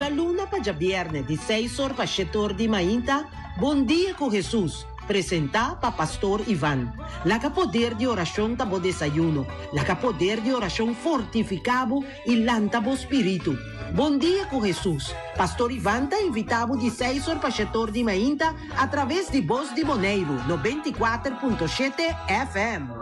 La luna para viernes de 6 horas para 7 horas de mainta. Bom dia com Jesus. Presenta para Pastor Ivan. La que poder de oração tabo desayuno. La que poder de oração fortificado e lantabo espírito. Bom dia com Jesus. Pastor Ivan está invitado de 6 horas para 7 horas de mainta através de Voz de Moneiro, 94.7 FM.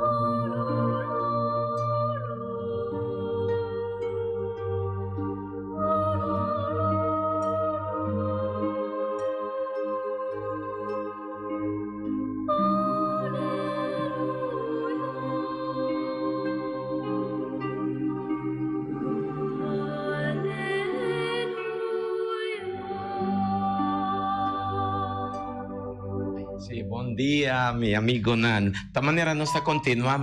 Sí, buen día, mi amigo Nan. De manera nuestra continua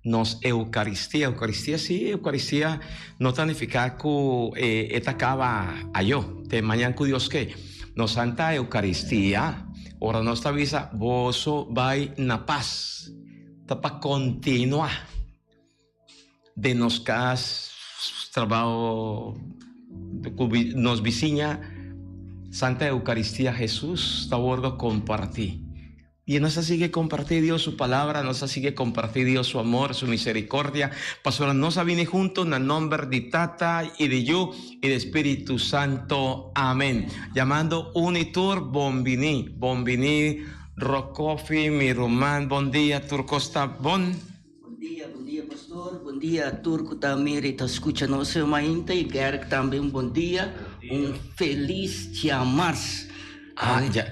nos Eucaristía. Eucaristía no significa que etacaba a yo. Te mañana que Dios que nos Santa Eucaristía. Ahora nos avisa, voso vai na paz. Tapa continua de nos cas trabajo nos vizinha. Santa Eucaristía, Jesús está bordo compartir. Y nos sigue compartir Dios su palabra, nos sigue compartir Dios su amor, su misericordia. Pastora, nos viene juntos en el nombre de Tata y de Yo y de Espíritu Santo. Amén. Llamando Unitur, Bombini, Rocofi, mi Román, buen día, Turcosta, buen dia, pastor. Bom dia, Turco também está escutando o seu mainta e quero também um bom dia, feliz dia março.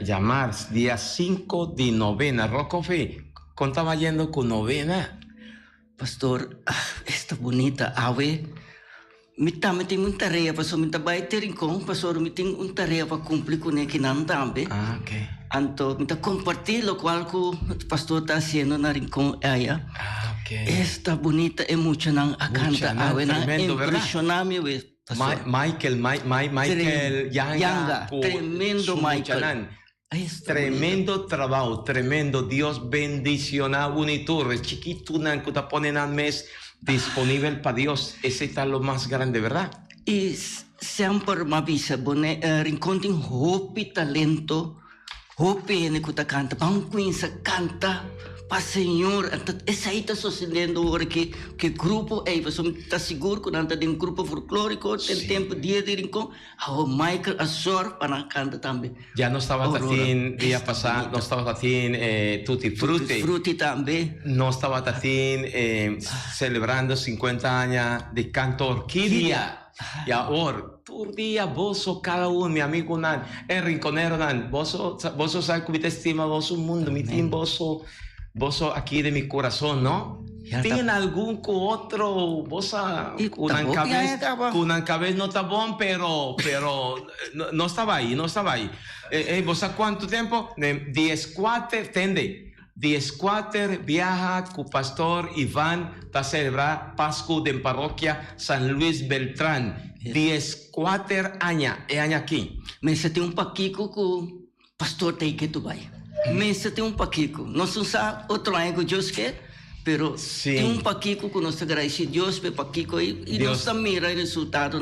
Ya marzo, día 5 de novena. Rocofi, ¿cómo estaba yendo con novena? Pastor, esta bonita ave. Me tem uma tarefa, pastor. Me vai ter pastor. Me tem uma tarefa para cumprir com ele também. Ok. Então, me compartilhar o qual o pastor está fazendo na rincón aya. Okay. Esta bonita emocionante a canta ave na impressionante. Michael Yanga, tremendo Michael. Tremendo trabajo, tremendo. Dios bendiciona Unitur. Es chiquito, que te ponen al mes disponible para Dios. Ese está lo más grande, ¿verdad? Y siempre me avisa, rincón de hope, talento, hope en que te canta, banquinsa canta. Para Senhor, essa aí está sucedendo agora que grupo é, você está seguro que não tem um grupo folclórico, tem tempo dia de rincón, o Michael Azor para cantar também. Já não estava tatin dia passado, não estava tatin Tutti Frutti. Frutti também. Não estava tatin celebrando 50 anos de canto Orquídea. Y ahora, tu día, vos cada uno, mi amigo Nan, el rinconero Nan, vos sabes que te estima, vos un mundo, mi team, vos aquí de mi corazón, ¿no? ¿Tiene algún otro, vos con cabeza no está bon, pero no estaba ahí. ¿Vos a cuánto tiempo? 14, tende. 14 viaja con Pastor Iván para celebrar Pascua de parroquia San Luis Beltrán. 14 años, aquí. Me sentí un paquico con Pastor Teike Dubai. Me sentí un paquico. No se usa otro año que Dios quiere, pero sí. Tem un paquico que nos agradece Dios por paquico y nos mira el resultado.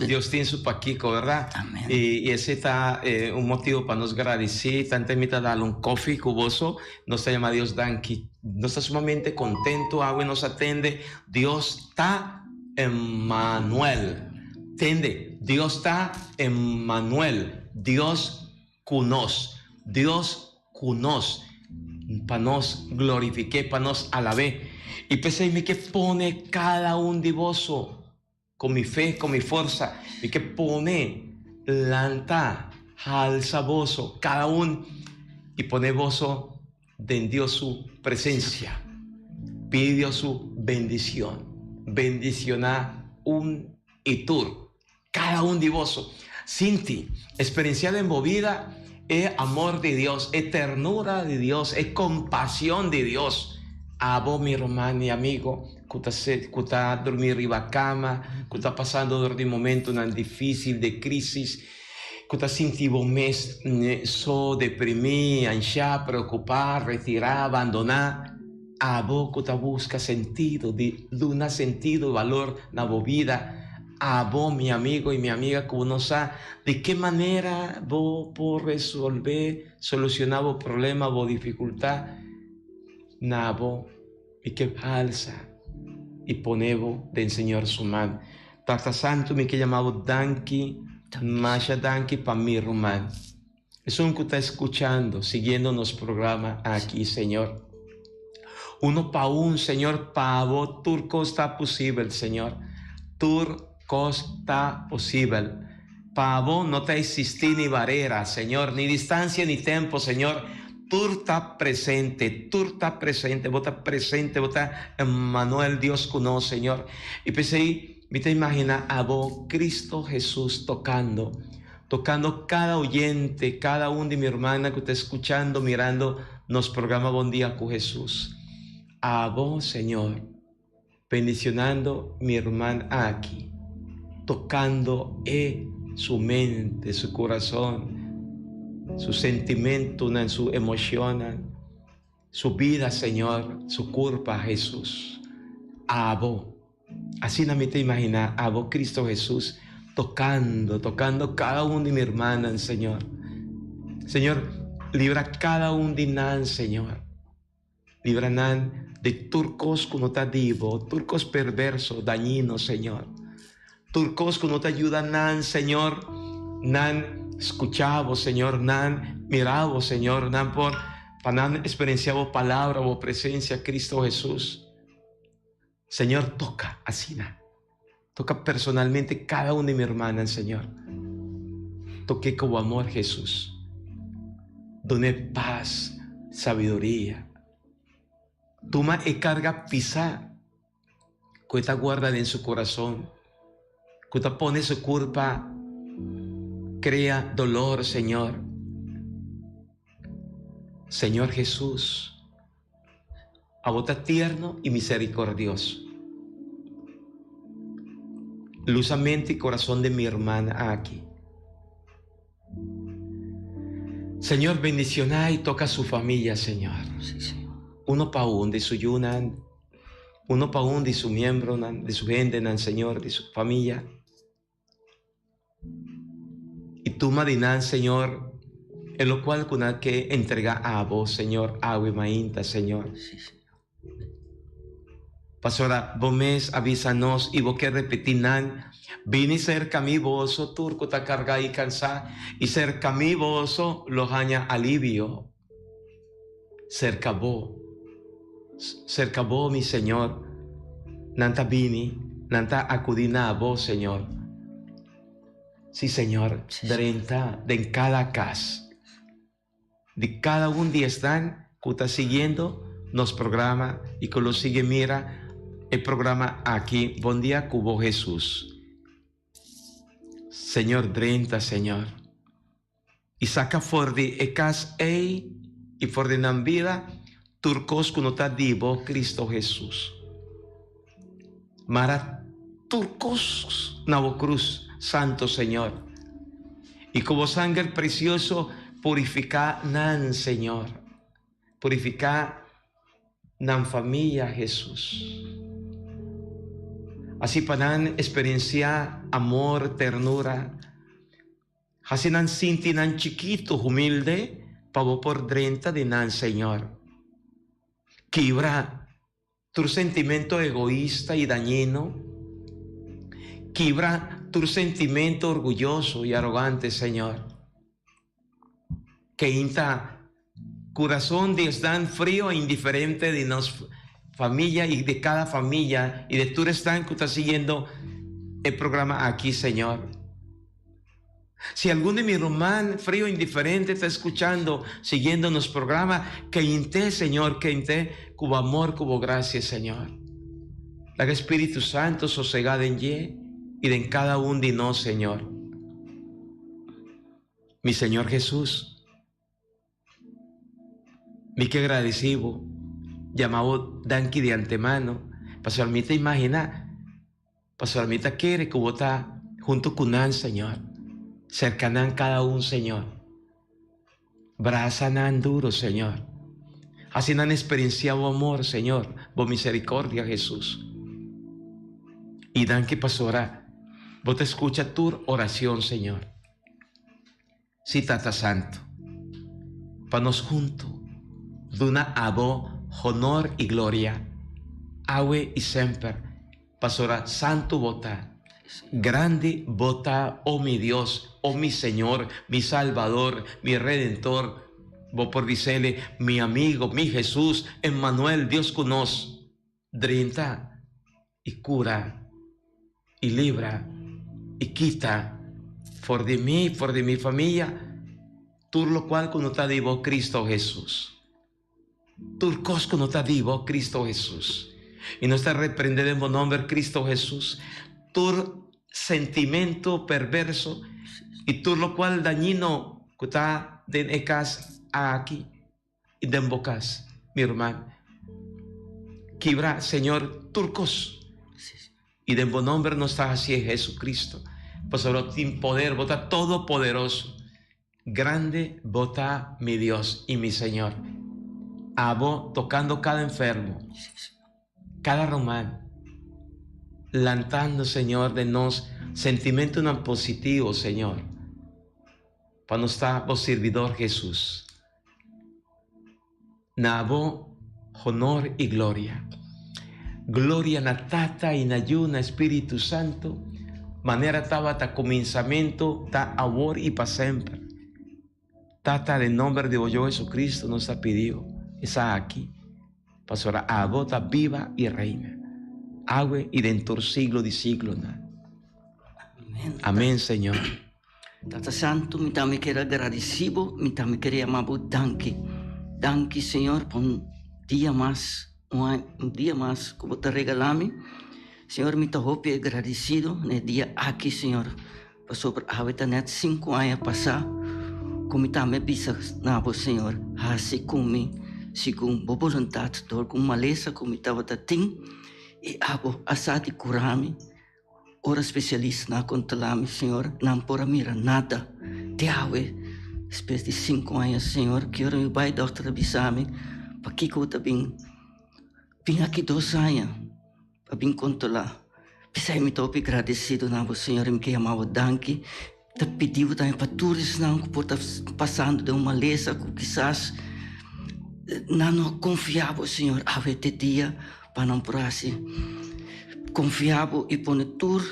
Dios tiene su paquico, ¿verdad? Amén. Y ese está un motivo para nos agradecer. Tanto invita a darle un coffee cuboso. Nos llama Dios Danki. Nos está sumamente contento. Agua nos atende. Dios está Emmanuel. Tende. Dios está Emmanuel. Dios cunos. Dios cunos. Para nos glorifique, para nos alabe. Y pensé, me que pone cada un de vos con mi fe, con mi fuerza, y que pone lanta, alza vos, cada uno, y pone vos de Dios su presencia. Pide Dios su bendición. Bendiciona un y tú, cada un de vos. Sinti, experiencia de movida. Es amor de Dios, es ternura de Dios, es compasión de Dios. A vos, mi hermano y amigo, que está dormindo arriba a cama, que está pasando por un momento difícil de crisis, que está sintiendo un mes deprimido, ansiado, preocupado, retirado, abandonado. A vos que busca sentido, de un sentido, valor na vida. a vos, mi amigo y mi amiga, que uno sabe de qué manera vos podés resolver, solucionar vos problema, vos dificultad, na vos, y que alza y ponevo de enseñar su mano. Tata Santo, mi que llamado Danki, Masha Danki, pa mi rumán. Es un que está escuchando, siguiendo los programas aquí, Señor. Uno pa un, Señor, pa vos, turco está posible, Señor. Turco está posible. Pa vos no te existí ni barrera, Señor, ni distancia ni tiempo, Señor. Tú estás presente, vos estás presente, vos estás Emmanuel, Dios con nosotros, Señor. Y pensé ahí, me te imaginas a vos, Cristo Jesús, tocando cada oyente, cada uno de mi hermana que está escuchando, mirando nos programa Buen Día con Jesús. A vos, Señor, bendicionando mi hermana aquí, tocando su mente, su corazón, su sentimiento, su emoción, su vida, Señor, su culpa, Jesús. A vos, así no me te imaginas, a vos, Cristo Jesús, tocando cada uno de mi hermana, Señor. Señor, libra cada uno de nan, Señor. Libra nan de turcos que no te divo, turcos perversos, dañinos, Señor. Turcos que no te ayudan, nan, Señor, nan escuchamos, Señor, nan miramos, Señor, nan nan experienciamos palabra o presencia, Cristo Jesús. Señor, toca así, toca personalmente cada una de mi hermana, Señor. Toque con amor, Jesús. Done paz, sabiduría. Toma y carga pisar, que te guarda en su corazón, que te pone su culpa, crea dolor, Señor. Señor Jesús, a vos tierno y misericordioso. Luz a mente y corazón de mi hermana aquí. Señor, bendicioná y toca a su familia, Señor. Sí, Señor. Uno pa' uno de su yunan, uno pa' uno de su miembro, de su gente, Señor, de su familia. Y tú, Madinan, Señor, en lo cual con que entrega a vos, Señor, agua y mainta, Señor. Sí, Señor. Pastora, vos mes avísanos y vos que repetinan, vini cerca mi voso, turco ta carga y cansa, y cerca mi voso los aña alivio. Cerca vos, mi Señor, nanta vini, nanta acudina a vos, Señor. Sí, Señor, Sí, drenta de en cada casa, de cada un día están que está siguiendo nos programa y que lo sigue mira el programa aquí, Buen Día Cubo Jesús. Señor, drenta, Señor. Y saca for de ecas y for de nan vida, turcos que no está divo, Cristo Jesús. Mara turcos, nabo cruz, Santo Señor. Y como sangre precioso, purifica nan, Señor. Purifica nan familia, Jesús. Así para nan experiencia amor, ternura. Así nan sinti nan chiquito, humilde, pavo por drenta de nan, Señor. Quibra tu sentimiento egoísta y dañino. Quibra tu sentimiento orgulloso y arrogante, Señor. Que inta corazón de estar frío e indiferente de nos familia y de cada familia y de tú están que está siguiendo el programa aquí, Señor. Si algún de mi hermano frío e indiferente está escuchando, siguiendo nuestro programa, que inte, Señor, que inte, cubo amor, cubo gracia, Señor. La Espíritu Santo sosegada en ye y de en cada uno de nos, Señor. Mi Señor Jesús, mi que agradecido, llamado Danki de antemano, Pastor Almita imagina, Pastor Almita quiere que vos está junto con nan, Señor, cercanan cada uno, Señor, brazanan duro, Señor, así han experienciado amor, Señor, por misericordia, Jesús, y Danki Pastora, Vos te escucha tu oración, Señor. Sí, Tata Santo, para nos juntos, duna a vos honor y gloria, awe y siempre, pasora santo vota, grande vota, oh mi Dios, oh mi Señor, mi Salvador, mi Redentor, vos por decirle, mi amigo, mi Jesús, Emmanuel, Dios con nos, drinta y cura y libra y quita for de mí, for de mi familia, tú lo cual cuando está vivo Cristo Jesús. Tú cos cuando está vivo Cristo Jesús. Y no está reprendido en nombre Cristo Jesús. Tu sentimento perverso y tú lo cual dañino que está den ecas aquí y den bocas, mi hermano. Quibra, Señor, turcos. Y de buen nombre no está así Jesucristo. Pues ahora sin poder, vota todopoderoso. Grande vota mi Dios y mi Señor. Abo tocando cada enfermo, cada romano. Lantando, Señor, de nos sentimiento no positivo, Señor. Para nos estar vos servidor Jesús. Nabo, honor y gloria. Gloria na Tata y na Yuna Espíritu Santo, manera estaba ta comenzamiento, ta amor y para siempre. Tata, de nombre de yo Jesucristo nos ha pedido, está aquí, pastora, agota viva y reina, agua y dentro del siglo de siglo. Amén. Amén, Señor. Tata Santo, me também quero agradecido, me também quero amar danke. Danke, Senhor, por dia mais. Um dia mais que você regalou-me, Senhor, me estou agradecido no dia aqui, Senhor. Passou por a net 5 anos passar, como também bisa na você, Senhor, assim como segundo a vontade, com maleza como estava tatim e abo assadi curame, ora especialista na controlame, Senhor, não por mira nada, te awe, espécie de 5 anos, Senhor, que ora me vai doutor bisame, para que eu também vim aqui 2 anos para vir controlar. Pensei, me estou agradecido na você, Senhor, me quer amar danke. Te pediu também para todos não por estar passando de uma maleza que quizás não confiava, Senhor, a ver dia para não por assim. Confiava e pôr tudo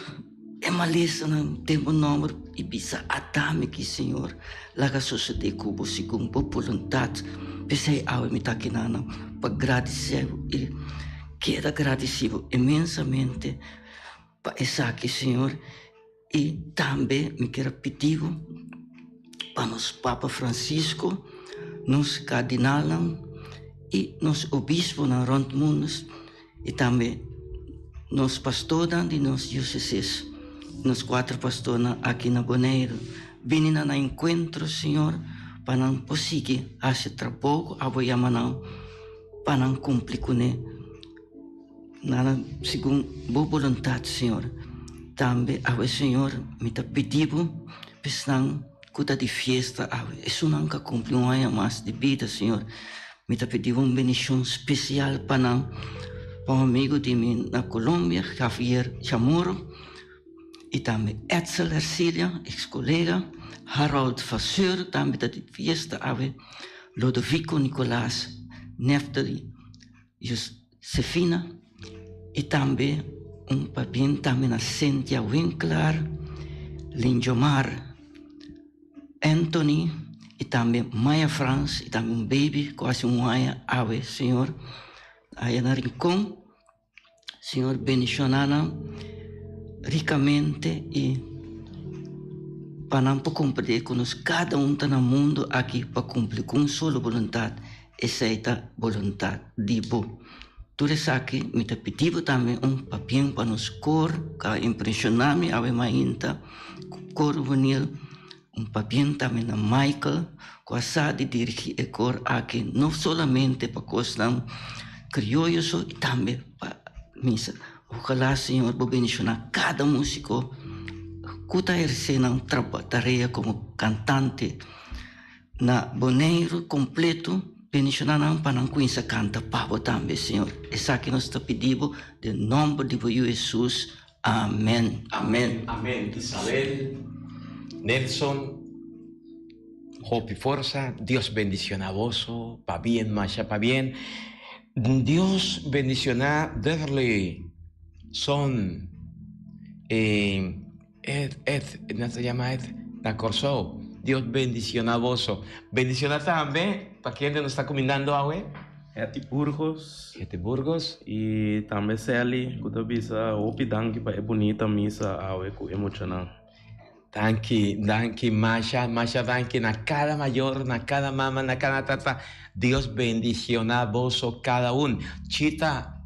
é maleza não tem o nome e bisa atame que, Senhor, lá que sociedade cubo segundo a vontade. Pensei, me está aqui não para agradecer e quero agradecer imensamente para estar aqui, Senhor, e também me quero pedir para nos Papa Francisco, nos cardinal e nos obispo na rond mundo e também nos pastores de nos dioceses, nos 4 pastores aqui na Bonaire, vindo na encontro, Senhor, para não conseguir fazer trabalho, apoiar para não cumprir com ele, segundo boa vontade, Senhor. Também, Senhor, me está pedindo, para cuidar de festa, isso nunca cumpre ano mais de vida, Senhor. Me está pedindo uma bendição especial para um amigo de mim na Colômbia, Javier Chamorro, e também Edsel Ercilia, ex-colega, Harold Vasseur, também da fiesta, Lodovico Nicolás, Neftali, Josefina, e também papinho também na Cynthia Winkler, Linjomar, Anthony, e também Maya Franz, e também baby, quase ano, Senhor, aí na Rincón, Senhor, bendicionana ricamente e para não compreender que nós cada está no mundo aqui para cumprir com só vontade, essa é a vontade de Deus. Tudo isso aqui me está pedindo também papinho para nos cor, que impressiona-me, a mainta, cor vinil, papinho também na Michael, que a de dirigir a cor aqui, não somente para coisas crioulos, e também para missa. Ojalá, Senhor, vou bendicionar cada músico que está exercendo tarefa como cantante na Bonaire completo, bendicionar para não conhecer canta pavo também, Senhor. Essa que nós está pedindo, em nome de Jesus. Amén. Amén. Amén. Isabel, Nelson, hope y fuerza. Dios bendicioná vos, pa bien, Masha, pa bien. Dios bendicioná Derly, Son, ¿no se llama Ed? La Corso. Dios bendicioná vos. Bendicioná también, para quien nos está combinando ahora. Burgos. Burgos. E também Sally, que bisa opi danki pa é bonita missa awe ku emocional. Danki, Masha, danki, na cada mayor, na cada mama, na cada tata. Dios bendiciona vos cada uno. Chita,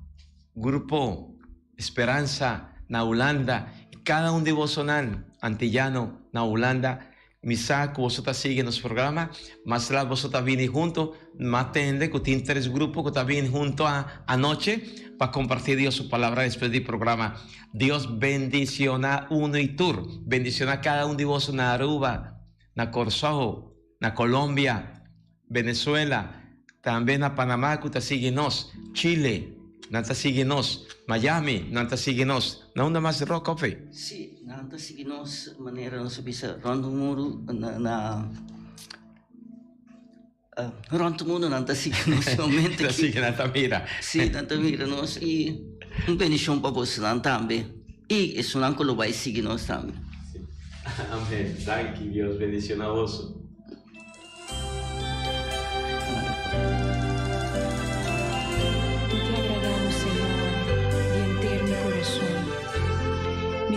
grupo, Esperanza, na Holanda, cada uno de vos sonan, antillano, na Holanda. Misa, que vosotros siguen los programas, más la vosotros vienen juntos, más tende que tiene 3 grupos que también juntos anoche para compartir Dios su palabra después del programa. Dios bendiciona uno y tour, bendiciona cada uno de vosotros na Aruba, na Corsojo, na Colombia, Venezuela, también na Panamá que te siguen nos, Chile, nanta siguen nos, Miami, nanta siguen nos, na onda más rock coffee. Sí, nanta sige nos maneira nos bisa rondo muro rondo mundo nanta sige nos somente que sigue nanta mira. Sì, nanta mira nos e bendição para você também. E isso não colo vai seguir nós também. Amén. Thank you, Dios bendición a vos.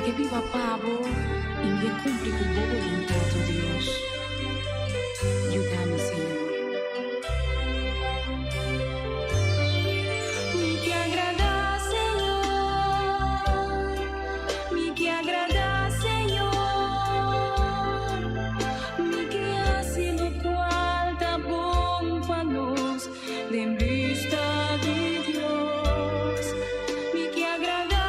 Que viva pavo y me cumplir con la voluntad de Dios. Ayúdame, Señor. Me que agrada, Señor. Me que agrada, Señor. Me que hace lo cual está bom para nos, de vista de Dios. Me que agrada,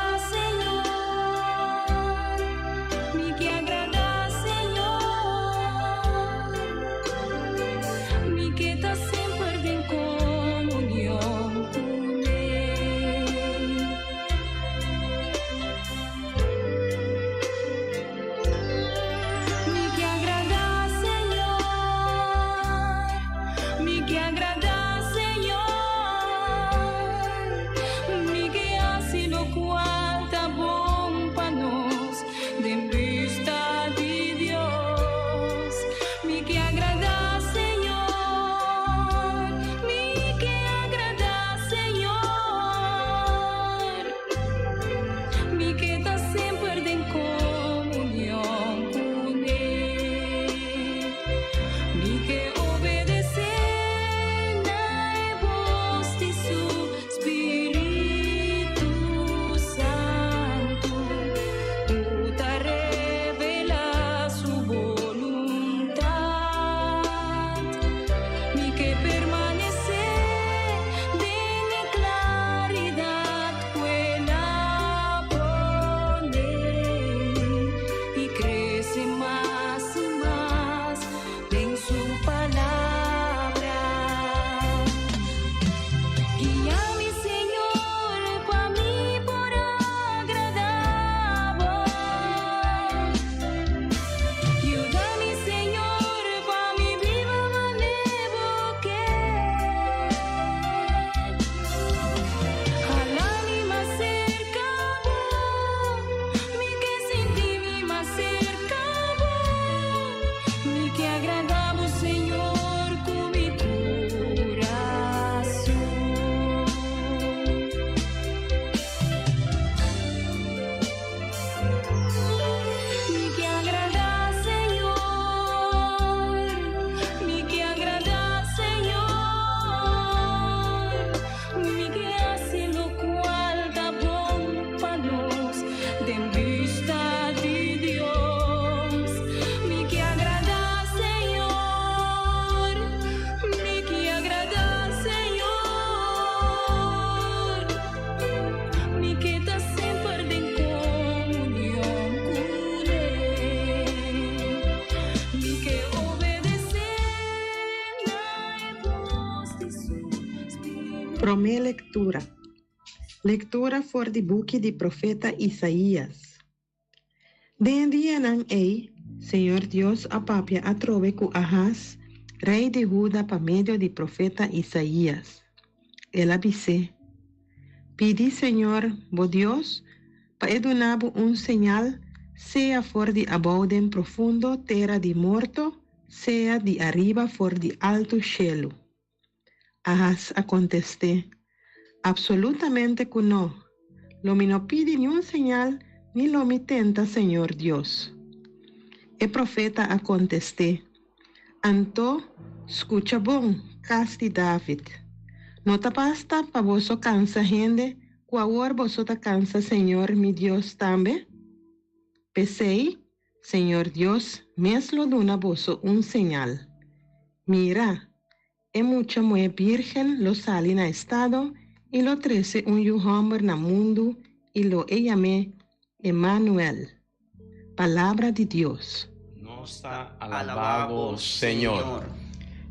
Promé lectura. Lectura voor de boekje de profeta Isaías. Den día nan ei, Señor Dios apapia atrove ku Ahaz, rei de Judá pa medio de profeta Isaías. Él avise, pidi Señor, bo Dios, pa edunabo un señal, sea for de abouden profundo terra de morto, sea de arriba for de alto cielo. Ahaz a contesté, absolutamente que no. Lo me no pide ni un señal, ni lo me tenta, Señor Dios. El profeta a contesté, anto, escucha bon, casti David. No te basta pa voso cansa gente, cuawor voso ta cansa, Señor mi Dios tambe. Pesei, Señor Dios, meslo duna voso un señal. Mira, mucha mue virgen lo sali na estado, y lo 13 un hombre na mundo, y lo llamé Emmanuel. Palabra de Dios. Nos está alabado, Señor.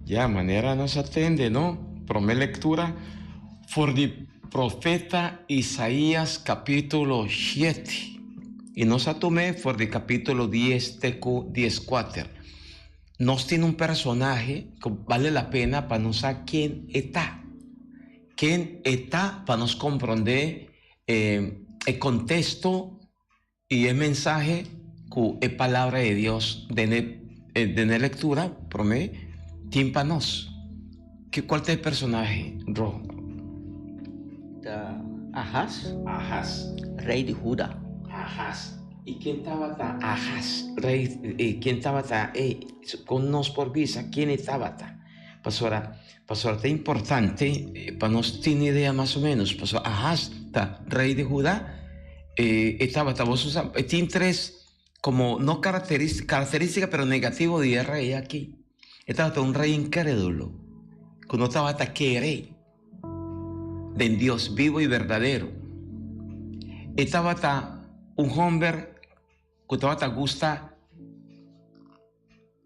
Ya, manera nos atende, ¿no? Promé lectura por el profeta Isaías capítulo 7. Y nos tomé por el capítulo 10, tecu 14. Nos tiene un personaje que vale la pena para nos saber quién está. Quién está para nos comprender el contexto y el mensaje que es palabra de Dios de la lectura, promé, tímpanos. ¿Cuál es el personaje, Ro? Ahaz, Ahaz. rei de Judá. Ahaz. ¿Y quién estaba acá? Ahaz, rey. ¿Quién estaba acá? Con nos por visa, ¿quién estaba acá? Pastora, es importante para nos tener idea más o menos. Pastor, Ahaz, rey de Judá, estaba acá. Tiene tres, como no características, pero negativo de rey aquí. Estaba un rey incrédulo, que no estaba acá que rey de Dios vivo y verdadero. Estaba acá un hombre que te gusta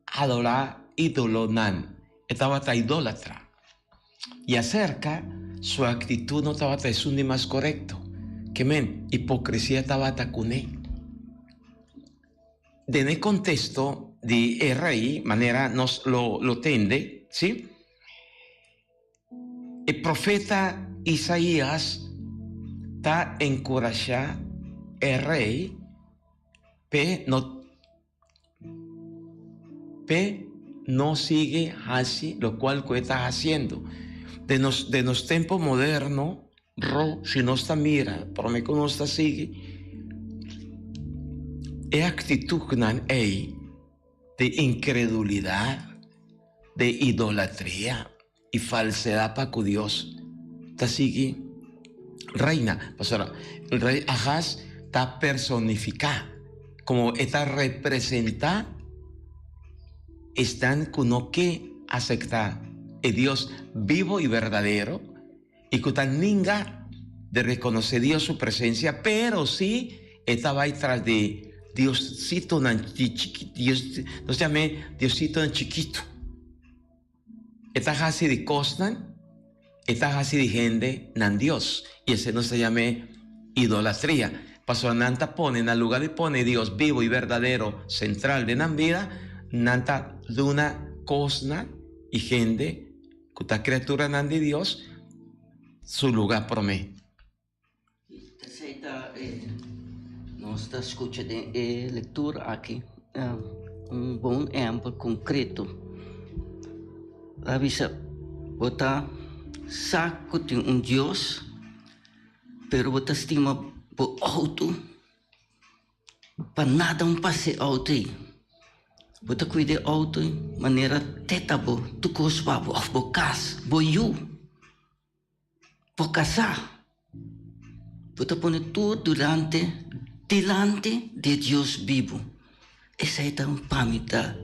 adorar idolonan. Estaba idólatra. Y acerca, su actitud no estaba es un ni más correcto. Que hipocresía estaba con él. En el contexto de el rey, manera nos lo tende, ¿sí? El profeta Isaías está encorajando el rey no sigue así lo cual que está haciendo. De los tiempos modernos, si no está mira, por mí que no está sigue, es actitud de incredulidad, de idolatría y falsedad para con Dios. Está sigue reina, pastora, el rey Ahaz está personificado, como está representada, están con lo que aceptar el Dios vivo y verdadero, y que tan ninga de reconocer Dios su presencia, pero sí estaba ahí tras de Diosito Dios, nos llame Diosito chiquito. Está así de costan, está así de gente nan Dios, y ese no se llame idolatría. Pasó nanta pone en el lugar de pone Dios vivo y verdadero central de nan vida, nanta de una cosa y gente que esta criatura nan de Dios su lugar por mí. Nós está escutando a leitura aqui, um bom exemplo concreto. Avisa, botar saco de um Deus, pero botar estima por alto, para nada passe alto aí. Botar cuidar alto, maneira tetabo, tu cospa, of bocas, boiu, por casar. Botar pone tudo delante de Deus vivo. Essa é tão pamita.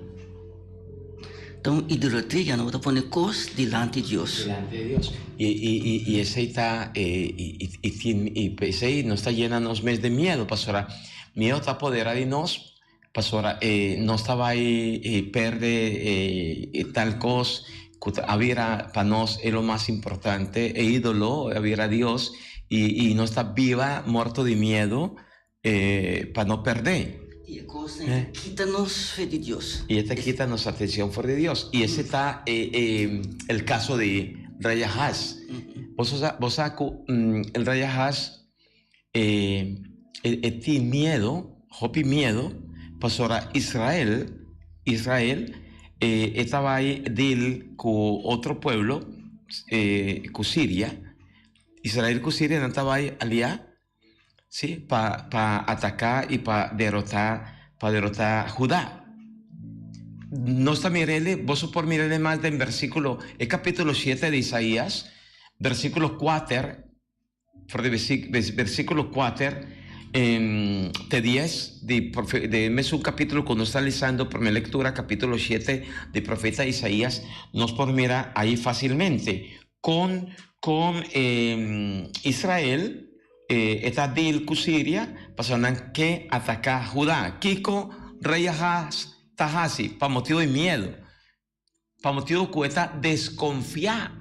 Então, idolatria não está pondo coisas delante de Deus. Delante de Dios. Y ese está, ese nos está llenando los meses de miedo, pastora. Miedo está apoderado de nos, pastora. No estaba ahí, perde tal cosa. Había para nos es lo más importante, ídolo, había Dios, y no está viva, muerto de miedo, para no perder. E a coisa quita-nos fé de Deus. Y esta quita nuestra atención fuera de Dios. Y ese está el caso de rey Ahaz. Vos sabés que el rey Ahaz tiene miedo, hopi miedo, pasó a Israel estaba ahí con otro pueblo, con Siria. Israel con Siria no estaba ahí allá, ¿sí? Para atacar y para derrotar Judá. No está mirele, vos por mirele más en versículo, el capítulo 7 de Isaías, versículo 4, versículo 4, de 10, de un capítulo cuando está leyendo por mi lectura, capítulo 7 de profeta Isaías, nos por mirar ahí fácilmente. Con Israel, está de Siria, pasaron que atacar a Judá. Kiko, rey Ahaz, Tahasi, para motivo de miedo, para motivo de está desconfiar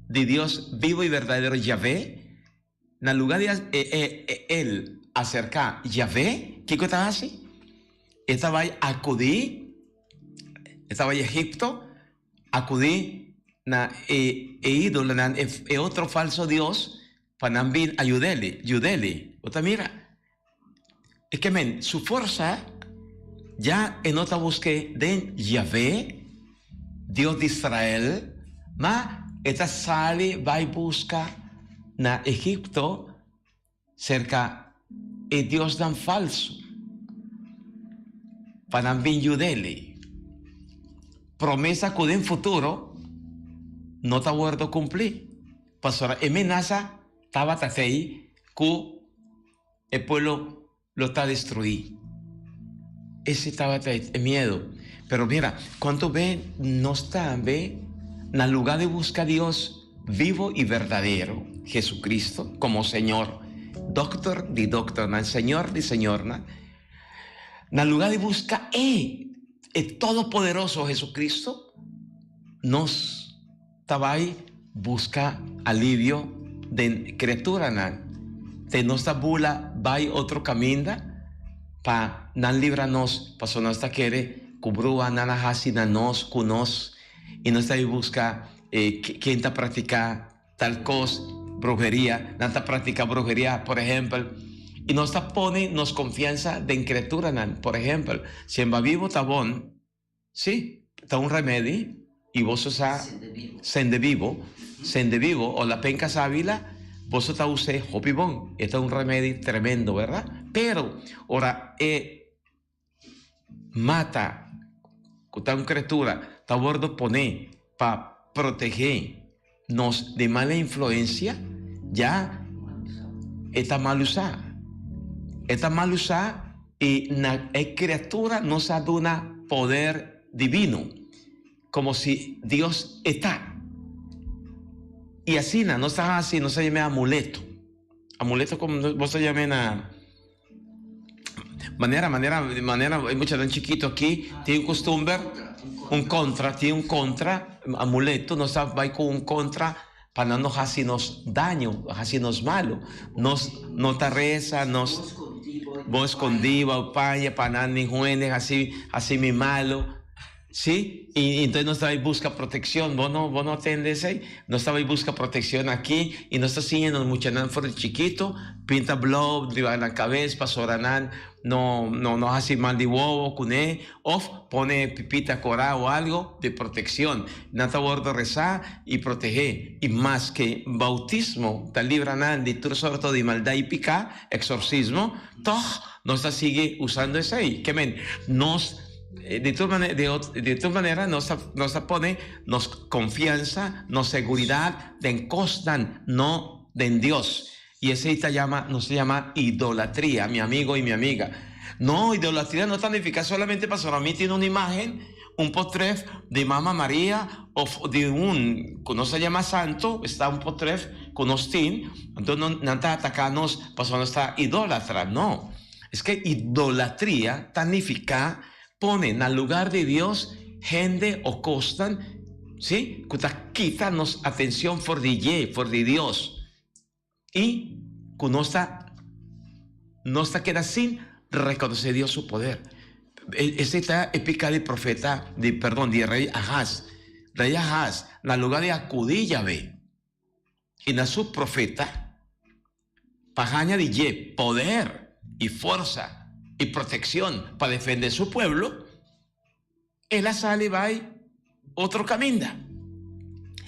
de Dios vivo y verdadero Yahvé. En el lugar de él acercar Yahvé, ¿qué cosa hace? Estaba ahí acudí, estaba en Egipto, acudí na ídolo, otro falso Dios, para no ayudarle. Otra mira, es que su fuerza ya en otra búsqueda de Yahvé, Dios de Israel, esta sale, va y busca na Egipto, cerca de Dios tan falso, para no ayudarle. Promesa que en futuro no está vuelto cumplir. Pastora, amenaza estaba ahí que el pueblo lo está destruido. Ese estaba el miedo. Pero mira, cuando ve, no está, ve, en el lugar de buscar a Dios vivo y verdadero, Jesucristo, como Señor, doctor de doctor, Señor de Señor, en el lugar de buscar el todopoderoso Jesucristo, nos estaba ahí, busca alivio de criatura, de nuestra bula, va otro camino, para no librarnos, para no estar quiere, cubrúa, nana hasi, nos, cunos, y no está ahí busca quien está practicando tal cosa, brujería, no está practicando brujería, por ejemplo, y nos está pone nos confianza de criatura, por ejemplo, si en va vivo está bon, sí, está un remedio, y vos usas sende vivo, o la penca sábila, vos está usando hopi bon, este es un remedio tremendo, ¿verdad? Pero, ahora, mata, está una criatura, está bordo pone, para protegernos de mala influencia, ya está mal usada. Está mal usada y la criatura nos da un poder divino, como si Dios está. Y así, no está así, no se llama amuleto. Amuleto como vos se llamen a manera, hay mucha tan chiquito aquí, tiene un costumbre, tiene un contra, amuleto, no va con un contra, para no hacernos daño, hacernos malo, no te reza, vos escondido, para no ni juenes, así mi malo. ¿Sí? Y entonces no estaba y busca protección, vos no atendes ahí, no estaba y busca protección aquí, y no está siguiendo mucho nada fuera chiquito, pinta blow, driba en la cabeza, pasoranan, no hace mal de huevo, cuné, o pone pipita corá o algo de protección, nada bordo rezar y proteger, y más que bautismo, tal libranan de todo sobre todo de maldad y pica, exorcismo, todo, no está sigue usando eso ahí, que de todas maneras nos pone nos confianza, nos seguridad de costan, no de Dios. Y ese no se llama idolatría, mi amigo y mi amiga. No, idolatría no significa solamente para mí tiene una imagen, un potref de Mamá María o de que no se llama santo, está un potref con hostín, entonces no está atacarnos para no está idólatra, no. Es que idolatría significa pone en el lugar de Dios gente o costan, ¿sí? Que quitarnos atención por de Dios. y que no está queda sin reconocer Dios su poder. Esa está épica del profeta, de rey Ahaz. Rey Ahaz, en lugar de acudir Yahvé, y na su profeta, pajaña de poder y fuerza y protección para defender su pueblo, él sale y va otro camino.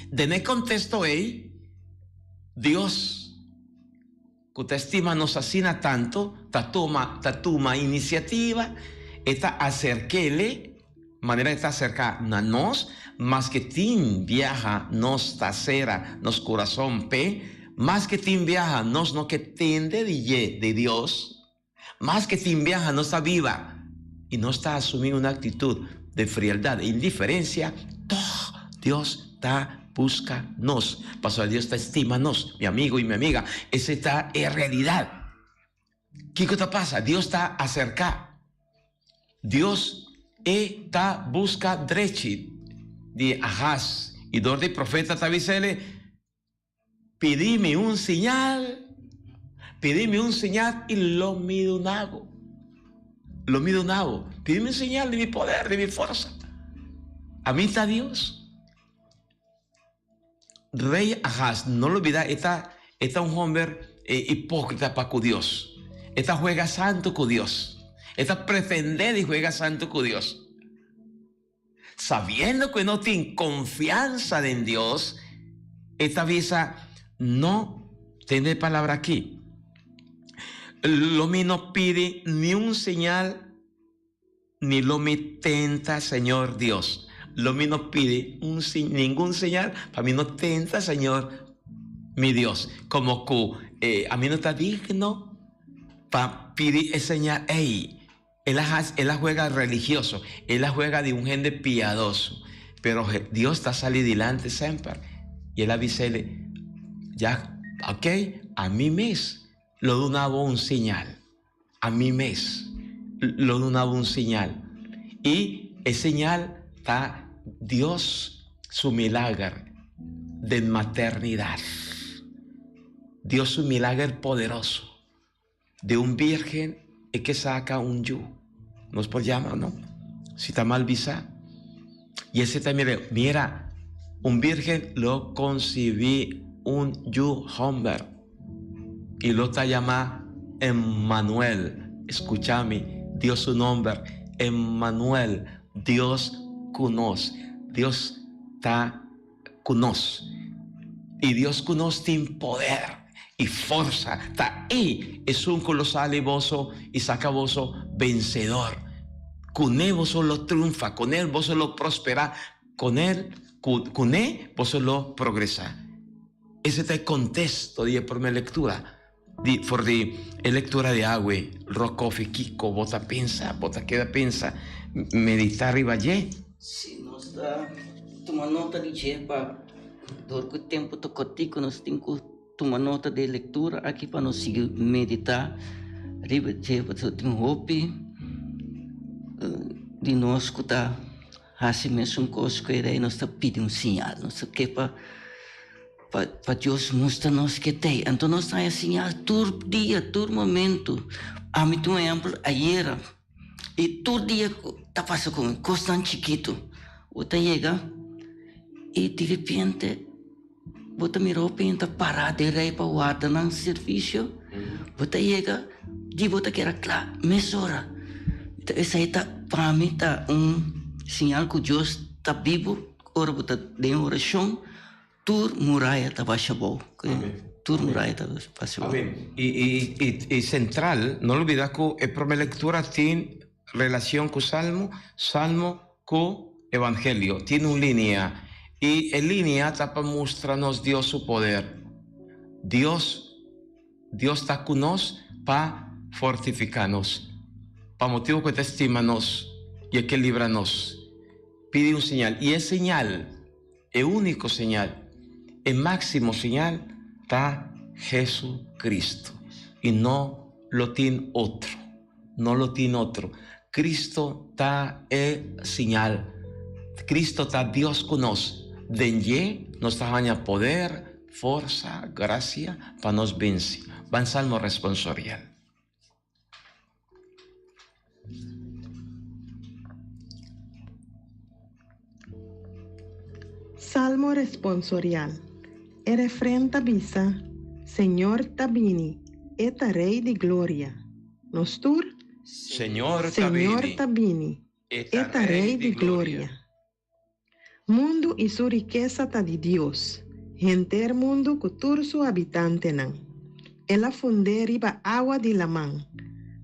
De ese contexto, Dios, que te estima, nos asina tanto, toma iniciativa, está acerquele, manera de acercar a nos, más que tin viaja nos trasera, nos corazón más que tin viaja nos no que tiende de Dios, más que tin viaja no está viva y no está asumiendo una actitud de frialdad e indiferencia. Dios está busca nos, pasó a Dios está estima nos, mi amigo y mi amiga, esa está en realidad. ¿Qué cosa pasa? Dios está acerca, Dios está busca drechi de Ahaz y dos de profeta Tavisele, pidime un señal y lo midunago, pidime un señal de mi poder, de mi fuerza. A mí está Dios. Rey Ahaz, no lo olvida, está un hombre hipócrita para con Dios. Está juega santo con Dios. Está pretender y juega santo con Dios. Sabiendo que no tiene confianza en Dios, esta visa no tiene palabra aquí. Lo me no pide ni un señal, ni lo me tenta, Señor Dios. Lo me no pide ningún señal, para mí no tenta, Señor, mi Dios. Como que a mí no está digno para pedir esa señal. Él la juega religioso, él la juega de un gente piadoso, pero Dios está saliendo adelante siempre. Y él avisele, ya, ok, a mí mes lo donaba un señal, a mí mes lo donaba un señal. Y el señal está Dios, su milagro de maternidad. Dios, su milagro poderoso de un virgen es que saca un yu. Nos por llamar, ¿no? Si está mal visa. Y ese también, mira, un virgen lo concibí un yu hombre. Y lo está llamado Emmanuel. Escúchame, Dios su nombre, Emmanuel, Dios conoce. Dios está conoce. Y Dios conoce tiene poder y fuerza. Está ahí. Es un colosal y voso y saca voso vencedor. Con él vos lo triunfa, con él vos lo prospera, con él vos lo progresa. Ese es el contexto de por mi lectura. For de lectura de agua, Rocofi, Kiko, bota queda pensa, meditar y valle. Se nós dá tomar nota de dia para durante o tempo tocotico nós temos que tomar nota de leitura aqui para nós seguir meditar. Riba dia para ter hope de nós que tá assim mesmo coisa que aí nós tá pedindo sinal, nós que para Deus mostra nós que tem. Então nós tá sinal todo dia, todo momento. A mim um exemplo ayer e todo dia tá passando com coisa tão chiquito. Você chega e de repente você mirou para parar de rei para o ar no serviço. Você chega e você quer claro, mesora. Então essa aí tá para mim tá sinal que Deus tá vivo. Ora você tem oração. Tur muralla está bajabou. Tur muralla está bajabou. Y central, no olvides que el primer lectura tiene relación con Salmo con Evangelio. Tiene una línea. Y en línea está para mostrarnos Dios su poder. Dios está con nosotros para fortificarnos. Para motivo que te estimanos y que libranos. Pide un señal. Y es señal, el único señal. El máximo señal está Jesucristo y no lo tiene otro, Cristo está el señal, Cristo está Dios con nosotros, de nos está poder, força, graça para nos vencer. Van salmo responsorial. Salmo responsorial. E refrén tabisa, Señor tabini, eta Rey de gloria. Nostur, Señor tabini, eta Rey de gloria. Mundo y su riqueza ta de Dios. Enter mundo cutur su habitante nan. Ela funde riba agua de la man.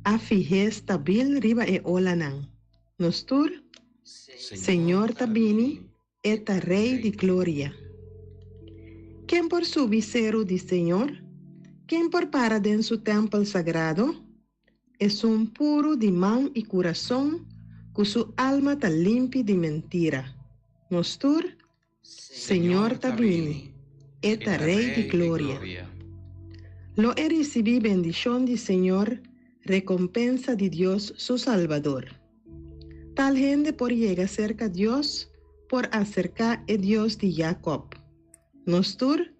A fijes tabil riba e ola nan. Nostur, Señor tabini, eta Rey de gloria. ¿Quién por su visero de Señor? ¿Quién por parada en su templo sagrado? Es un puro de man y corazón, con su alma ta limpia de mentira. Nostur, Señor tabini, eta Rey de gloria. Lo he recibido bendición del Señor, recompensa de Dios su Salvador. Tal gente por llegar cerca a Dios, por acercar a Dios de Jacob. Nostur,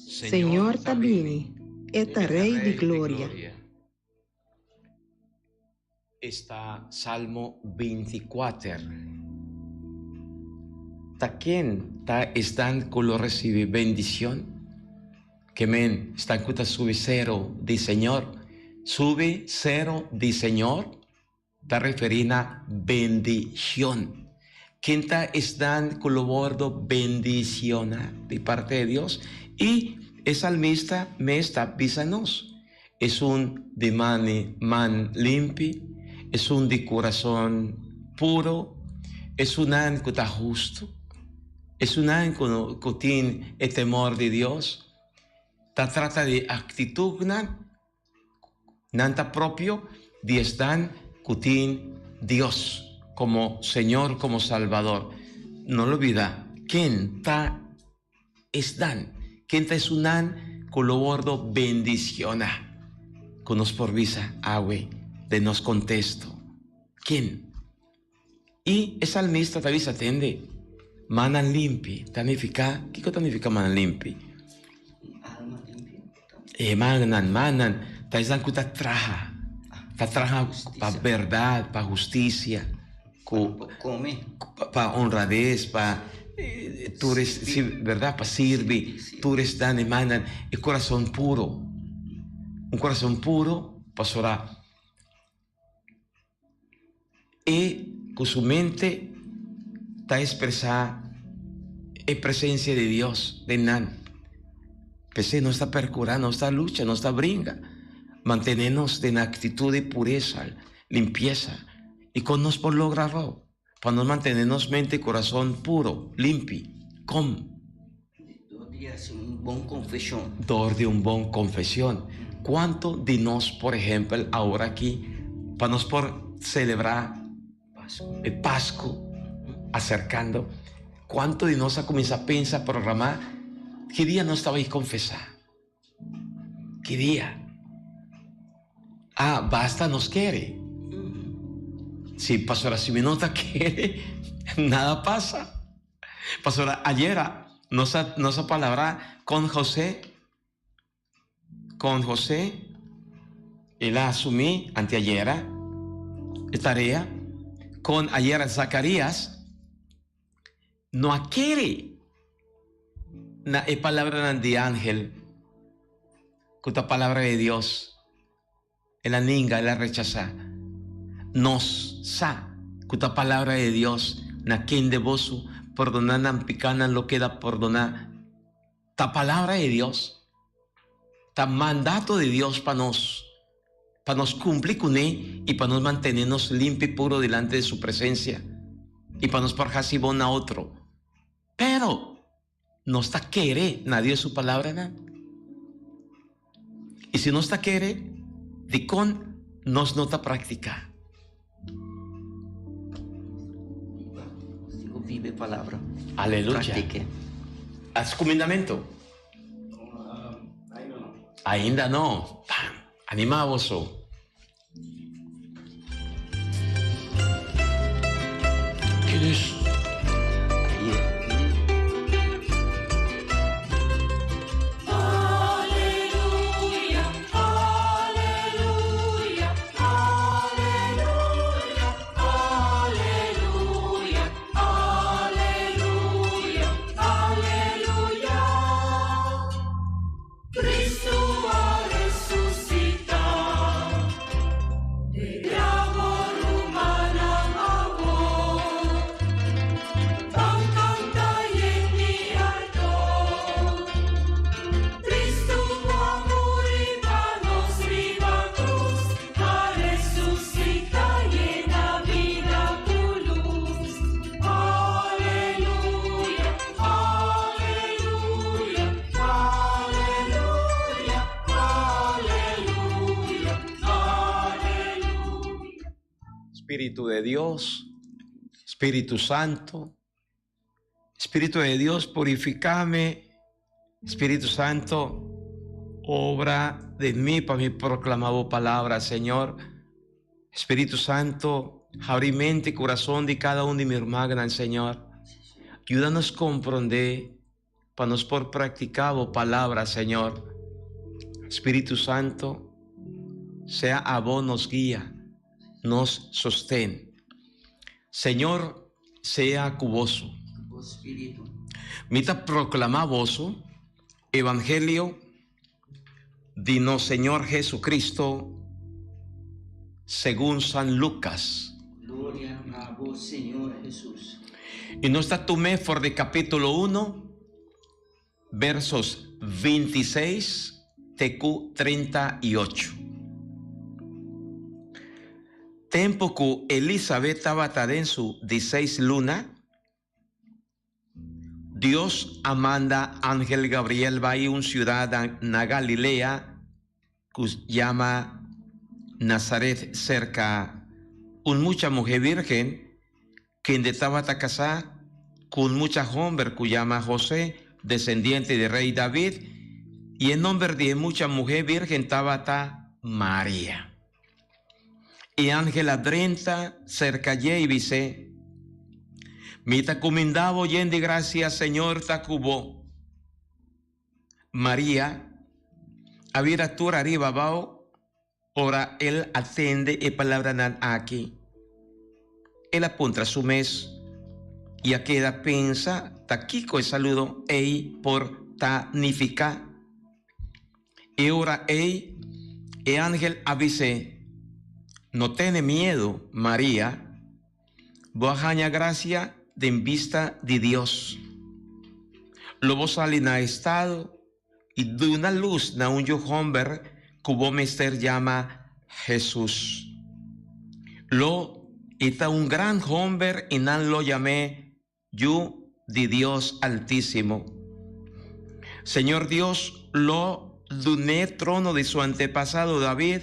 Señor tabini, eta Rey de gloria. Está Salmo 24. ¿Ta quién están con lo recibe bendición? Que men, están con sube cero de Señor. Sube cero de Señor, está referiendo a bendición. ¿Quién están con lo bordo bendición de parte de Dios? Y el salmista me está avisándonos. Es un de man limpio, es un de corazón puro, es un an que está justo, es un an que tiene el temor de Dios. Trata de actitud nanta propio de estar que tiene Dios como Señor, como Salvador. No lo olvida. ¿Quién están? ¿Quién es un an con lo bordo bendiciona? Con nos por visa, agüe, de nos contesto. ¿Quién? Y el salmista te avisa, atende. Manan limpi. ¿Tanifica? ¿Qué significa manan limpi? Alma limpia. Manan. Te dicen que te traja. Te traja para verdad, para justicia. Para honradez, para tú eres, sí, verdad, para servir, tú eres dan, emanan el corazón puro. Un corazón puro, pasará. Y con su mente está expresada en presencia de Dios, de Nan. Pese no está percurando, no está lucha, no está brinca. Mantenernos en actitud de pureza, limpieza. Y con nos por lograrlo, para nos mantenernos mente y corazón puro, limpio. ¿Cómo? Un buen confesión. Dor de un buen confesión. ¿Cuánto de nos, por ejemplo, ahora aquí, para nos por celebrar el Pascua, acercando, cuánto de nos ha comenzado a pensar, programar, qué día no estaba ahí confesar? ¿Qué día? Basta, nos quiere. Si pastora, si mi nota quiere, nada pasa. Pastora, ayer nos palabra con José, él asumí anteayer tarea, con ayer Zacarías, no quiere na palabra de ángel, con la palabra de Dios, la ninga, la rechaza. Nos sa, con la palabra de Dios, na quien de vos perdonan picanan lo queda perdonar. Ta palabra de Dios, ta mandato de Dios para nos cumplir con él y para nos mantenernos limpios y puros delante de su presencia y para nos porjar si bon a otro. Pero no está quiere nadie de su palabra, ¿no? Y si no está quiere, de con nos nota práctica. Vive palabra. Aleluya. Practique. ¿Has comendamento? Ainda no. Animamos. ¿Qué es? Espíritu de Dios, Espíritu Santo, Espíritu de Dios, purifícame. Espíritu Santo, obra de mí para mi proclamado palabra, Señor. Espíritu Santo, abre mente y corazón de cada uno de mis hermanos, Señor. Ayúdanos a comprender para nos por practicado palabra, Señor. Espíritu Santo, sea a vos nos guía, nos sostén. Señor, sea cuboso. Espíritu. Mita proclamar voso Evangelio de nuestro Señor Jesucristo según San Lucas. Gloria a vos, Señor Jesús. Y nos está tomé por de capítulo 1, versos 26 TQ 38. Tempo que Elizabeth estaba en su 16 luna, Dios amanda ángel Gabriel va a una ciudad en Galilea que se llama Nazaret, cerca mucha mujer virgen que estaba casada con mucha hombre que llama José, descendiente del rey David, y el nombre de mucha mujer virgen estaba María. Y ángel adrenta cerca y dice: Mita comendavo yen de gracia, Señor, tacubo. María, avira tur arriba bao, ora él atende y palabra nan aquí. Él apunta su mes y a queda pensa, taquico el saludo, ei por tanifica. Y ora ei, e ángel avise: no tiene miedo, María, boajaña gracia de en vista de Dios. Lobo sale na estado y de una luz na un hombre cubo mester llama Jesús. Lo está un gran hombre y nan lo llamé yo de Dios altísimo. Señor Dios, lo duné trono de su antepasado David,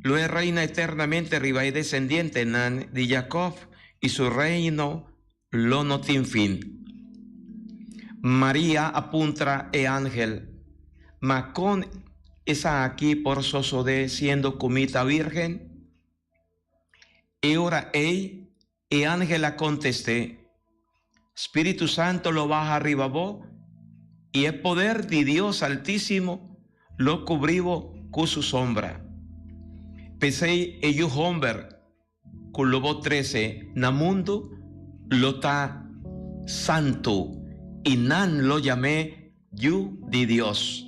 lo es reina eternamente arriba y descendiente nan de Jacob, y su reino lo no tiene fin. María apunta e ángel, ma con esa aquí por sosode siendo comita virgen. Y ahora e ángela contesté: Espíritu Santo lo baja arriba vos, y el poder de Dios altísimo lo cubrivo con su sombra. Pensé ello hombre, con lobo 13, na mundo, lo ta santo, y nan lo llamé yo de Dios.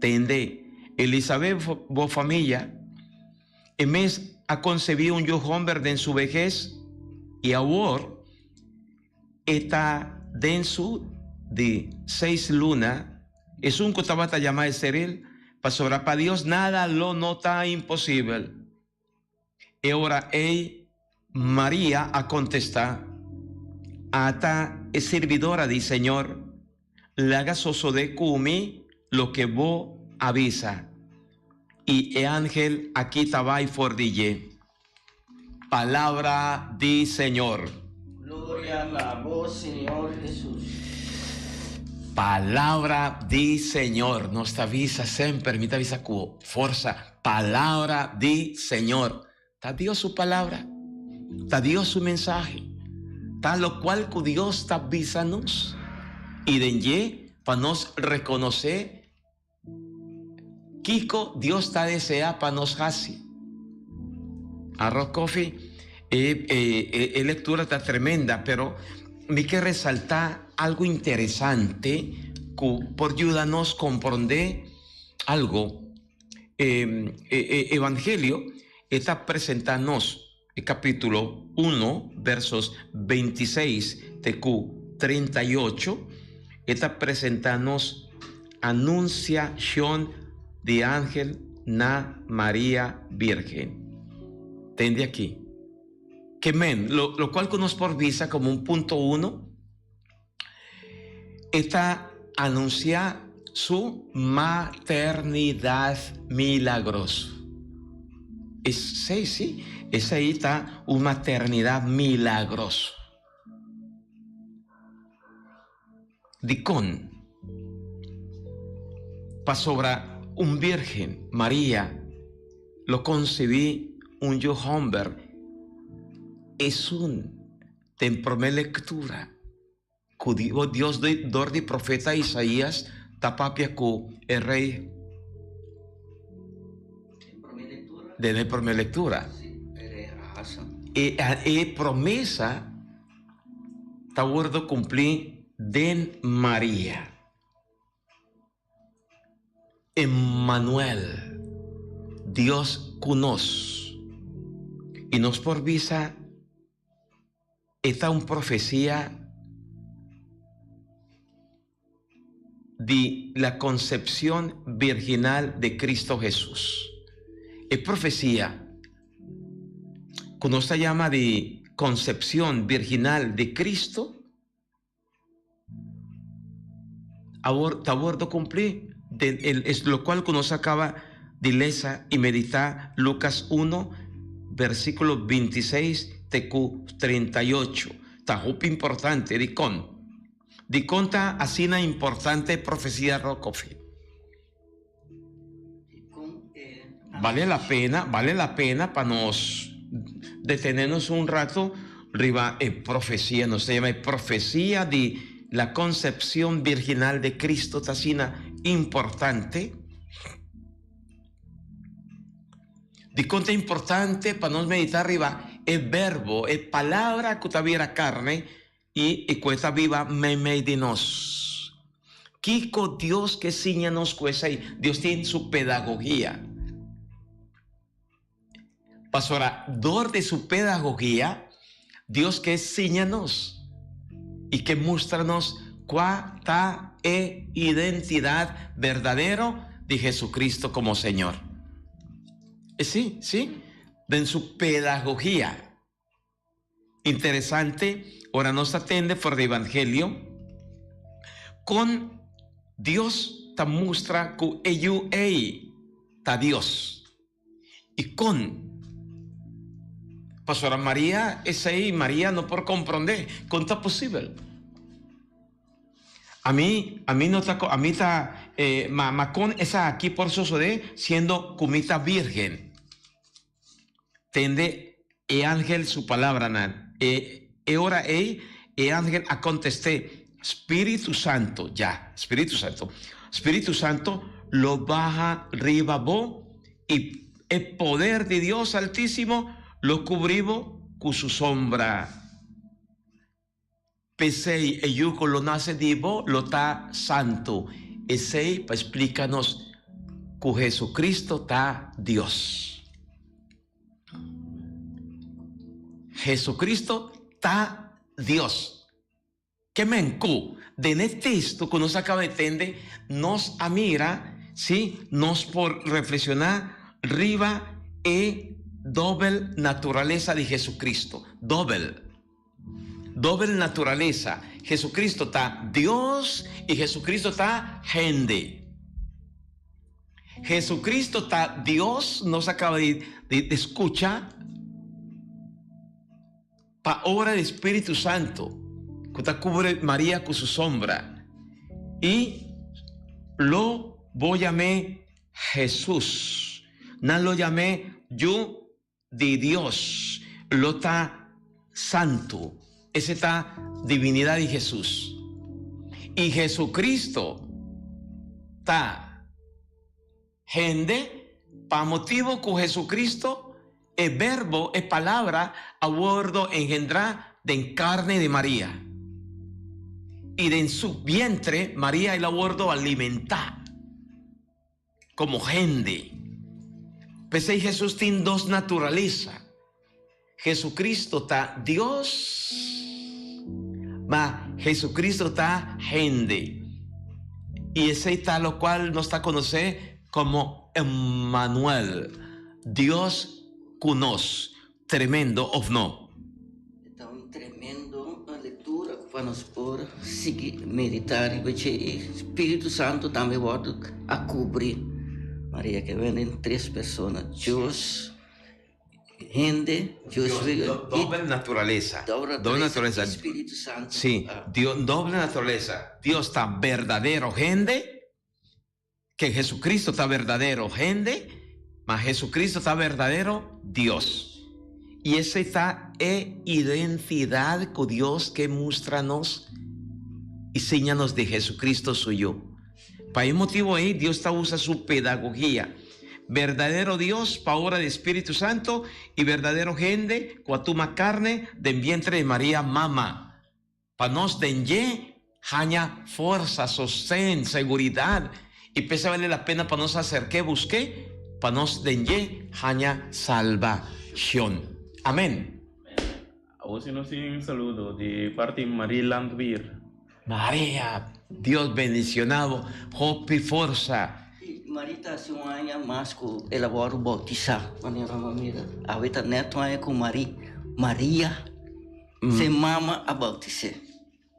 Tende, Elizabeth, vos familia, en mes ha concebido un yo hombre en su vejez, y ahora está denso de 6 lunas, es un cotabata llamado estéril, para sobrar para Dios nada lo nota imposible. Y ahora María a contestar: ata es servidora del Señor, le haga soso de cumi lo que vos avisa. Y el ángel aquí estaba y fordille. Palabra del Señor. Gloria a vos, Señor Jesús. Palabra del Señor. Nos avisa siempre, me avisa con fuerza. Palabra del Señor. Está Dios su palabra. Está Dios su mensaje. Está lo cual que Dios está avisándonos. Y de para nos reconocer Kiko Dios está desea para nos hacer. Arroz coffee, lectura está tremenda, pero me quiero resaltar algo interesante que por ayudarnos a comprender algo. Evangelio está presentándonos el capítulo 1, versos 26 TQ 38, está presentándonos anunciación de ángel na María Virgen. Tende aquí. Que lo cual nos por visa como un punto 1, está anunciar su maternidad milagrosa. Sí. Esa ahí está una maternidad milagrosa. Dicón, pa sobra un virgen, María, lo concebí un yo hombre. Es un temprome lectura. Cudivo Dios de dor de profeta Isaías, tapapia cu el rey. De prome lectura. E promesa, ta guardo cumplir den María. Emmanuel, Dios conos. Y nos por visa, esta una profecía de la concepción virginal de Cristo Jesús. Es profecía, cuando se llama de concepción virginal de Cristo, abordo cumplir, es lo cual cuando se acaba de leer y meditar Lucas 1, versículo 26, TQ 38. Está muy importante, Dicón está así una importante profecía Rocofi. Vale la pena para nos detenernos un rato arriba en profecía, no se llama profecía de la concepción virginal de Cristo, tasina importante. De conta importante para nos meditar arriba el verbo, el palabra que tuviera carne y cuesta viva meme de nos. Kiko Dios que ciñanos cuesta ahí, Dios tiene su pedagogía. Pasora, dor de su pedagogía, Dios que ciñanos y que muéstranos cuál es identidad verdadero de Jesucristo como Señor. Sí, en su pedagogía. Interesante, ahora nos atende por el Evangelio con Dios ta muestra que ello ta Dios y con Pastora María, esa ahí, María no por comprender, ¿cómo está posible? A mí no está, a mí está, con esa aquí por de siendo comita virgen. Tende el ángel su palabra, ahora el ángel a contesté, Espíritu Santo, ya, Espíritu Santo lo baja arriba vos y el poder de Dios Altísimo lo cubrivo con su sombra. Pesei e yuco lo nace divo, lo ta santo. Ese para explícanos que Jesucristo ta Dios. Jesucristo ta Dios. Que mencu de este texto que nos acaba de entender, nos amira, ¿sí? Nos por reflexionar riba doble naturaleza de Jesucristo. Doble naturaleza. Jesucristo está Dios y Jesucristo está gente. Jesucristo está Dios, nos acaba de escuchar. Pa obra del Espíritu Santo, que te cubre María con su sombra. Y lo voy a llamar Jesús. No lo llamé yo de Dios, lo está santo, esa está divinidad de Jesús. Y Jesucristo está gente, para motivo que Jesucristo, el verbo, es palabra, a bordo engendrar de carne de María. Y de en su vientre, María el abordo alimentar como gente. Pues ahí Jesús tiene dos naturalezas. Jesucristo está Dios, ma Jesucristo está gente. Y ese está lo cual nos está a conocer como Emmanuel, Dios con nos. Tremendo, ¿o no? Esta una tremenda lectura para nos por seguir meditar. E o Espírito Santo também volta a cobrir. Maria, que vem em três pessoas, Deus gente, Doble naturaleza. Doble naturaleza. Espíritu Santo. Sí, Dios, doble naturaleza. Dios está verdadero, gente. Que Jesucristo está verdadero, gente. Mas Jesucristo está verdadero, Dios. Y esa está identidad con Dios que muéstranos y señanos de Jesucristo suyo. Para ese motivo ahí, Dios está usa su pedagogía. Verdadero Dios, para obra de Espíritu Santo, y verdadero gente, cuatuma carne, del vientre de María, mama. Para nos denye, haña fuerza, sostén, seguridad. Y pese vale la pena para nos acerqué, busqué, para nos denye, haña salvación. Amén. Ahora sí nos un saludo de parte de María Landwehr. María, Dios bendicionado, hope y fuerza. Marita hace un año más que elaboró bautizar. Maneira, ahorita neto é com Maria se mama a bautizar.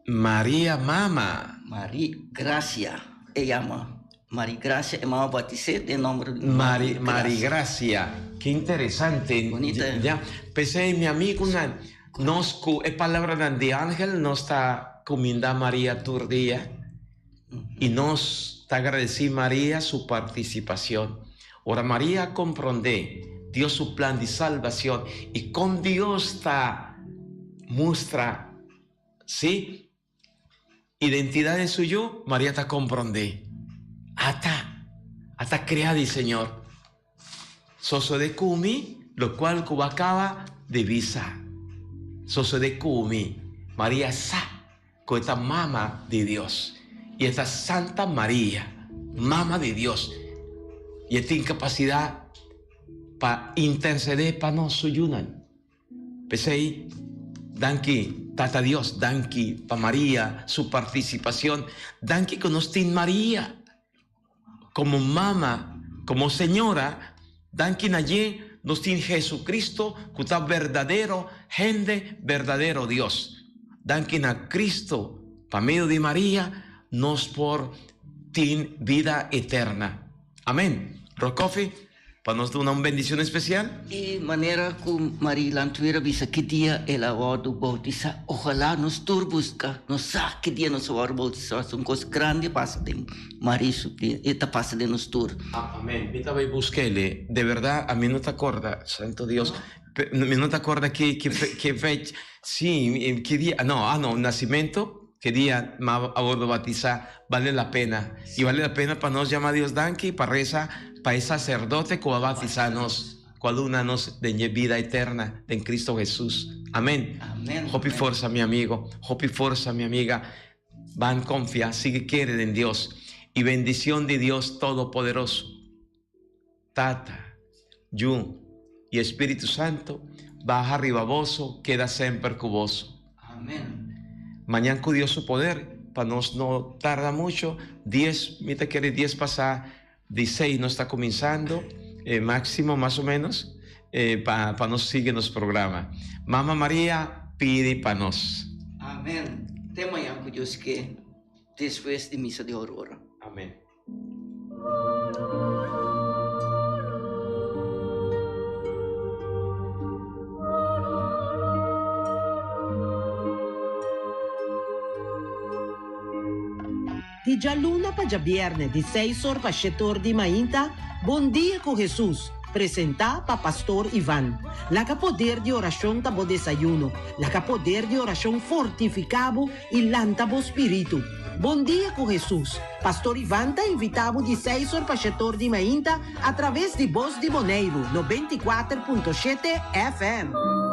María mama. Maria Gracia, ela ama. Maria Gracia é mama bautizar de nombre de María Gracia. Qué interesante. Bonita. Ya, pensé, mi amigo, es palabra de ángel, nos está comiendo María turdía. Y nos está agradecido María su participación. Ahora María comprende Dios su plan de salvación y con Dios está muestra, ¿sí? Identidad de suyo, María está comprende. Hasta creada el Señor. Soso de Kumi, lo cual acaba de visa. Soso de Kumi, María sa, con esta mama de Dios. Y esta Santa María, Mama de Dios, y esta incapacidad para interceder para nosotros, Yunan. Pensé ahí, danki, Tata Dios, danki, para María, su participación, danki con nosotros María, como mama, como señora, danki allí nos tiene Jesucristo, que está verdadero, gente, verdadero Dios. Danki a Cristo, para medio de María, nos por tin vida eterna. Amén. Rocofi, para nos dar una bendición especial. E maneira como Maria Landwehr visa que dia ela vai bautizar, ojalá nos turbusca, nos sabe que dia nos vai bautizar, são coisas grandes passa de Maria suplia, eta passa de nos tur. Amén. Ahorita voy a buscarle, de verdad, a mí no te acuerdas, santo Dios, no te acuerdas que fecha, sí, que día, no, nacimiento. Que día a bordo bautizar vale la pena. Y vale la pena para nos llamar a Dios Danki, para rezar, para el sacerdote que va a bautizarnos, nos de vida eterna en Cristo Jesús. Amén. Amén. Hope y fuerza, mi amigo. Hope y fuerza, mi amiga. Van confía, sigue quieren en Dios. Y bendición de Dios Todopoderoso. Tata, Yun y Espíritu Santo, baja arriba voso, queda siempre cuboso. Amén. Mañana con Dios su poder, para nos no tarda mucho, 10, mira que 10 pasa, 16 no está comenzando, máximo más o menos, para nos sigue nos programa. Mamá María pide para nos. Amén. Até amanhã com Deus que depois de missa de aurora. Amén. Di già luna pa già viernes, di 6 ore pa 7 ore di mainta, buon dia con Jesus. Presenta pa Pastor Ivan. La poder di oración tabo desayuno. La poder di oración fortificabo y lantabo spiritu. Buon dia con Jesus. Pastor Ivan ta invitavo di 6 ore pa 7 ore di mainta attraverso di Voz di Boneiro, 94.7 FM.